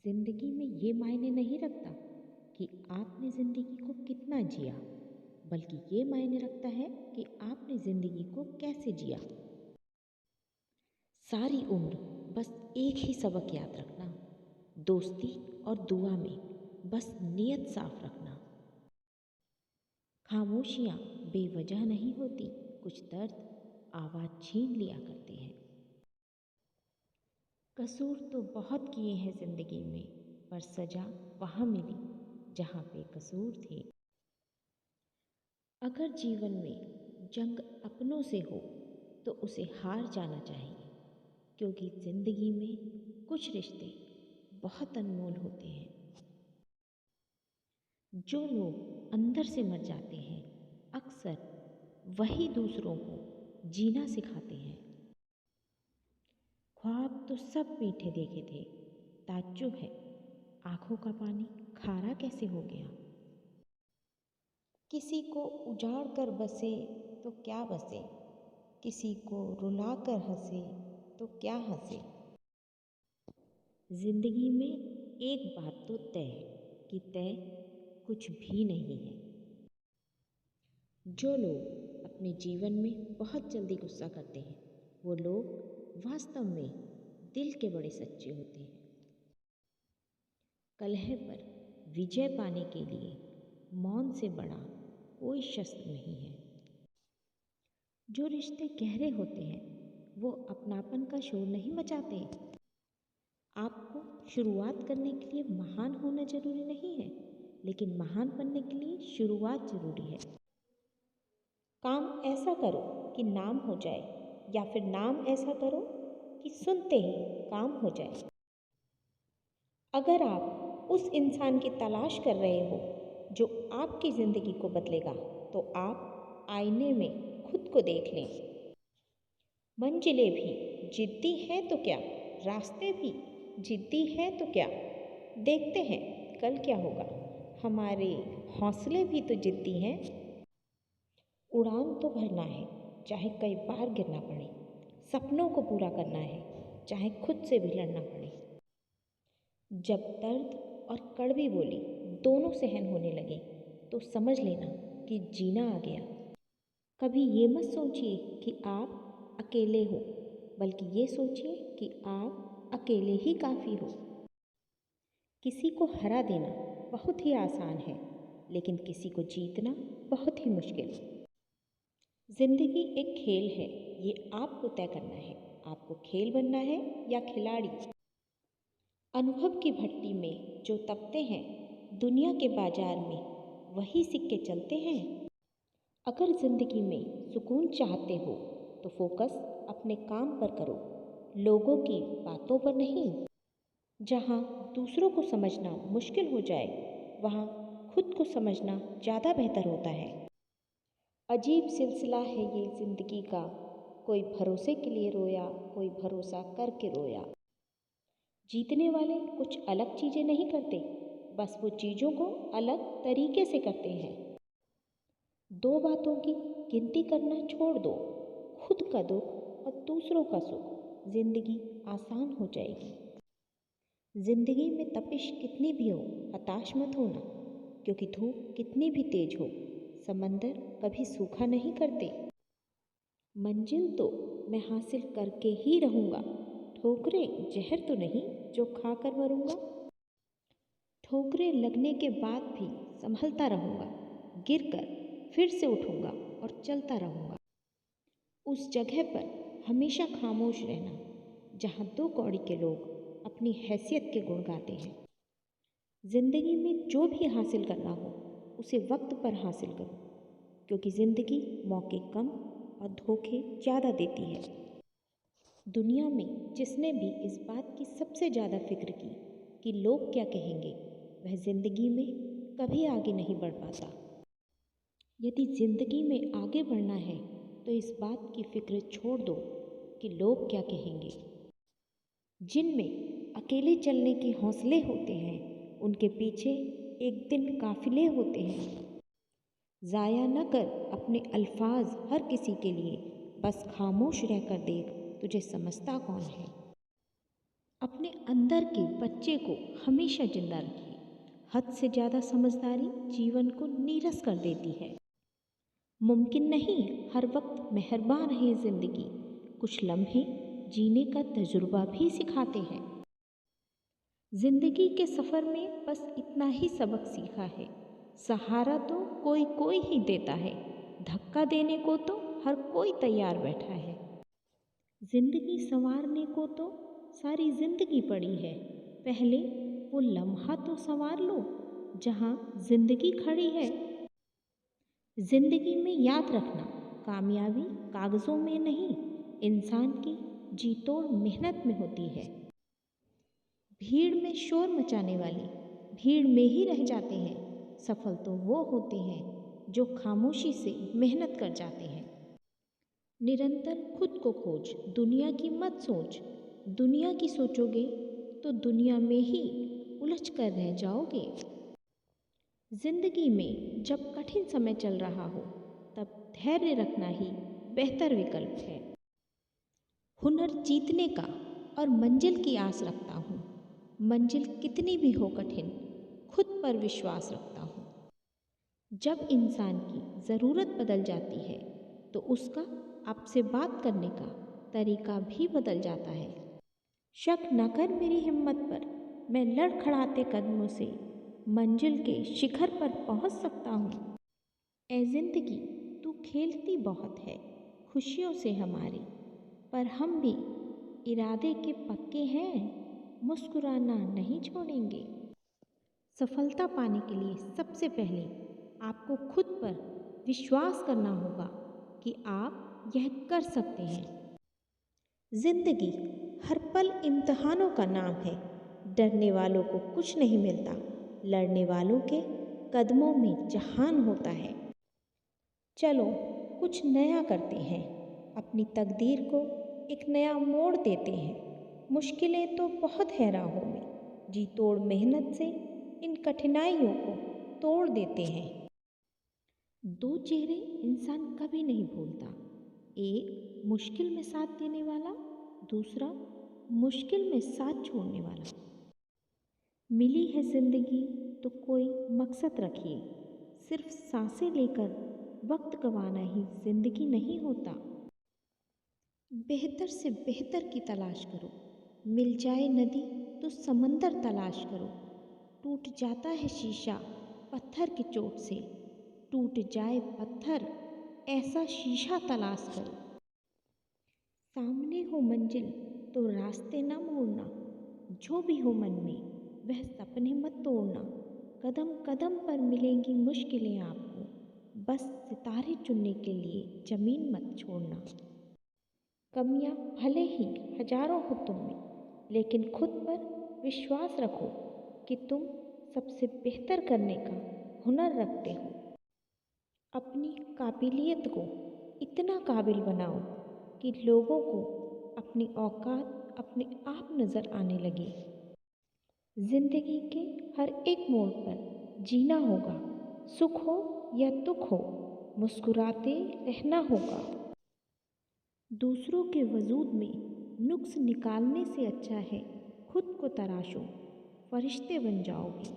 जिंदगी में ये मायने नहीं रखता कि आपने जिंदगी को कितना जिया, बल्कि ये मायने रखता है कि आपने जिंदगी को कैसे जिया। सारी उम्र बस एक ही सबक याद रखना, दोस्ती और दुआ में बस नीयत साफ रखना। खामोशियाँ बेवजह नहीं होती, कुछ दर्द आवाज़ छीन लिया करते हैं। कसूर तो बहुत किए हैं जिंदगी में, पर सजा वहाँ मिली जहाँ बेकसूर थे। अगर जीवन में जंग अपनों से हो तो उसे हार जाना चाहिए, क्योंकि जिंदगी में कुछ रिश्ते बहुत अनमोल होते हैं। जो लोग अंदर से मर जाते हैं, अक्सर वही दूसरों को जीना सिखाते हैं। ख्वाब तो सब मीठे देखे थे, ताज्जुब है आंखों का पानी खारा कैसे हो गया। किसी को उजाड़ कर बसे तो क्या बसे, किसी को रुला कर हंसे तो क्या हंसे। जिंदगी में एक बात तो तय है कि तय कुछ भी नहीं है। जो लोग अपने जीवन में बहुत जल्दी गुस्सा करते हैं, वो लोग वास्तव में दिल के बड़े सच्चे होते हैं। कलह पर विजय पाने के लिए मौन से बड़ा कोई शस्त्र नहीं है। जो रिश्ते गहरे होते हैं वो अपनापन का शोर नहीं मचाते। आपको शुरुआत करने के लिए महान होना जरूरी नहीं है, लेकिन महान बनने के लिए शुरुआत जरूरी है। काम ऐसा करो कि नाम हो जाए, या फिर नाम ऐसा करो कि सुनते ही काम हो जाए। अगर आप उस इंसान की तलाश कर रहे हो जो आपकी ज़िंदगी को बदलेगा, तो आप आईने में खुद को देख लें। मंजिलें भी जिद्दी हैं तो क्या, रास्ते भी जिद्दी हैं तो क्या, देखते हैं कल क्या होगा। हमारे हौसले भी तो जिद्दी हैं। उड़ान तो भरना है, चाहे कई बार गिरना पड़े। सपनों को पूरा करना है, चाहे खुद से भी लड़ना पड़े। जब दर्द और कड़वी बोली दोनों सहन होने लगे, तो समझ लेना कि जीना आ गया। कभी ये मत सोचिए कि आप अकेले हो, बल्कि ये सोचिए कि आप अकेले ही काफ़ी हो। किसी को हरा देना बहुत ही आसान है, लेकिन किसी को जीतना बहुत ही मुश्किल। जिंदगी एक खेल है, ये आपको तय करना है, आपको खेल बनना है या खिलाड़ी। अनुभव की भट्टी में जो तपते हैं, दुनिया के बाजार में वही सिक्के चलते हैं। अगर जिंदगी में सुकून चाहते हो तो फोकस अपने काम पर करो, लोगों की बातों पर नहीं। जहाँ दूसरों को समझना मुश्किल हो जाए, वहाँ खुद को समझना ज़्यादा बेहतर होता है। अजीब सिलसिला है ये ज़िंदगी का, कोई भरोसे के लिए रोया, कोई भरोसा करके रोया। जीतने वाले कुछ अलग चीज़ें नहीं करते, बस वो चीज़ों को अलग तरीके से करते हैं। दो बातों की गिनती करना छोड़ दो, खुद का दुख और दूसरों का सुख, जिंदगी आसान हो जाएगी। जिंदगी में तपिश कितनी भी हो, हताश मत होना, क्योंकि धूप कितनी भी तेज हो, समंदर कभी सूखा नहीं करते। मंजिल तो मैं हासिल करके ही रहूँगा, ठोकरें जहर तो नहीं जो खाकर मरूँगा। ठोकरें लगने के बाद भी संभलता रहूँगा, गिरकर फिर से उठूँगा और चलता रहूँगा। उस जगह पर हमेशा खामोश रहना जहाँ दो कौड़ी के लोग अपनी हैसियत के गुण गाते हैं। जिंदगी में जो भी हासिल करना हो उसे वक्त पर हासिल करो, क्योंकि ज़िंदगी मौके कम और धोखे ज़्यादा देती है। दुनिया में जिसने भी इस बात की सबसे ज़्यादा फिक्र की कि लोग क्या कहेंगे, वह ज़िंदगी में कभी आगे नहीं बढ़ पाता। यदि ज़िंदगी में आगे बढ़ना है तो इस बात की फिक्र छोड़ दो कि लोग क्या कहेंगे। जिनमें अकेले चलने के हौसले होते हैं, उनके पीछे एक दिन काफिले होते हैं। ज़ाया न कर अपने अल्फाज हर किसी के लिए, बस खामोश रहकर देख तुझे समझता कौन है। अपने अंदर के बच्चे को हमेशा जिंदा रखिए। हद से ज़्यादा समझदारी जीवन को नीरस कर देती है। मुमकिन नहीं हर वक्त मेहरबान रहे जिंदगी, कुछ लम्हे जीने का तजुर्बा भी सिखाते हैं। जिंदगी के सफ़र में बस इतना ही सबक सीखा है, सहारा तो कोई कोई ही देता है, धक्का देने को तो हर कोई तैयार बैठा है। जिंदगी संवारने को तो सारी जिंदगी पड़ी है, पहले वो लम्हा तो संवार लो जहाँ जिंदगी खड़ी है। जिंदगी में याद रखना, कामयाबी कागज़ों में नहीं, इंसान की जी तोड़ मेहनत में होती है। भीड़ में शोर मचाने वाले भीड़ में ही रह जाते हैं, सफल तो वो होते हैं जो खामोशी से मेहनत कर जाते हैं। निरंतर खुद को खोज, दुनिया की मत सोच। दुनिया की सोचोगे तो दुनिया में ही उलझ कर रह जाओगे। जिंदगी में जब कठिन समय चल रहा हो तब धैर्य रखना ही बेहतर विकल्प है। हुनर जीतने का और मंजिल की आस रखता हूँ। मंजिल कितनी भी हो कठिन, खुद पर विश्वास रखता हूँ। जब इंसान की ज़रूरत बदल जाती है तो उसका आपसे बात करने का तरीका भी बदल जाता है। शक न कर मेरी हिम्मत पर, मैं लड़खड़ाते कदमों से मंजिल के शिखर पर पहुंच सकता हूँ। ए जिंदगी तू खेलती बहुत है खुशियों से हमारी, पर हम भी इरादे के पक्के हैं, मुस्कुराना नहीं छोड़ेंगे। सफलता पाने के लिए सबसे पहले आपको खुद पर विश्वास करना होगा कि आप यह कर सकते हैं। जिंदगी हर पल इम्तहानों का नाम है, डरने वालों को कुछ नहीं मिलता, लड़ने वालों के कदमों में जहान होता है। चलो कुछ नया करते हैं, अपनी तकदीर को एक नया मोड़ देते हैं। मुश्किलें तो बहुत है राहों में, जी तोड़ मेहनत से इन कठिनाइयों को तोड़ देते हैं। दो चेहरे इंसान कभी नहीं भूलता, एक मुश्किल में साथ देने वाला, दूसरा मुश्किल में साथ छोड़ने वाला। मिली है जिंदगी तो कोई मकसद रखिए, सिर्फ सांसें लेकर वक्त गंवाना ही जिंदगी नहीं होता। बेहतर से बेहतर की तलाश करो, मिल जाए नदी तो समंदर तलाश करो। टूट जाता है शीशा पत्थर की चोट से, टूट जाए पत्थर ऐसा शीशा तलाश करो। सामने हो मंजिल तो रास्ते न मोड़ना, जो भी हो मन में वह सपने मत तोड़ना। कदम कदम पर मिलेंगी मुश्किलें आपको, बस सितारे चुनने के लिए ज़मीन मत छोड़ना। कमियां भले ही हजारों हो तुम में, लेकिन खुद पर विश्वास रखो कि तुम सबसे बेहतर करने का हुनर रखते हो। अपनी काबिलियत को इतना काबिल बनाओ कि लोगों को अपनी औकात अपने आप नज़र आने लगे। जिंदगी के हर एक मोड़ पर जीना होगा, सुख हो या दुख हो, मुस्कुराते रहना होगा। दूसरों के वजूद में नुक्स निकालने से अच्छा है खुद को तराशो, फरिश्ते बन जाओगे।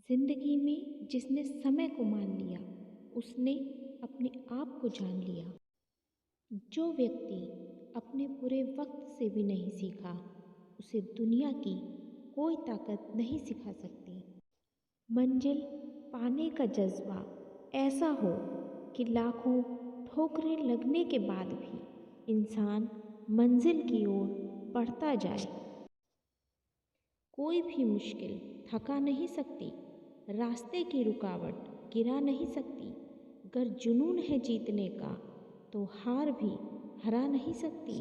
जिंदगी में जिसने समय को मान लिया उसने अपने आप को जान लिया। जो व्यक्ति अपने बुरे वक्त से भी नहीं सीखा उसे दुनिया की कोई ताकत नहीं सिखा सकती। मंजिल पाने का जज्बा ऐसा हो कि लाखों ठोकरें लगने के बाद भी इंसान मंजिल की ओर बढ़ता जाए। कोई भी मुश्किल थका नहीं सकती, रास्ते की रुकावट गिरा नहीं सकती। अगर जुनून है जीतने का तो हार भी हरा नहीं सकती।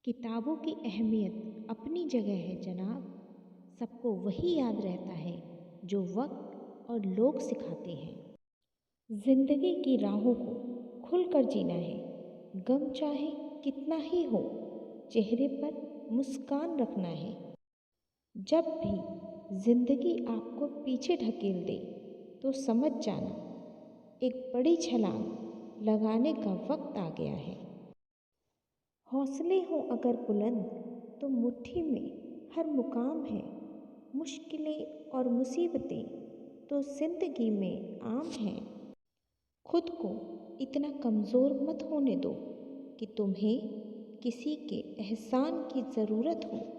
किताबों की अहमियत अपनी जगह है जनाब, सबको वही याद रहता है जो वक्त और लोग सिखाते हैं। जिंदगी की राहों को खुलकर जीना है, गम चाहे कितना ही हो, चेहरे पर मुस्कान रखना है। जब भी जिंदगी आपको पीछे ढकेल दे तो समझ जाना एक बड़ी छलांग लगाने का वक्त आ गया है। हौसले हों अगर बुलंद तो मुट्ठी में हर मुकाम है। मुश्किलें और मुसीबतें तो ज़िंदगी में आम हैं। खुद को इतना कमज़ोर मत होने दो कि तुम्हें किसी के एहसान की ज़रूरत हो।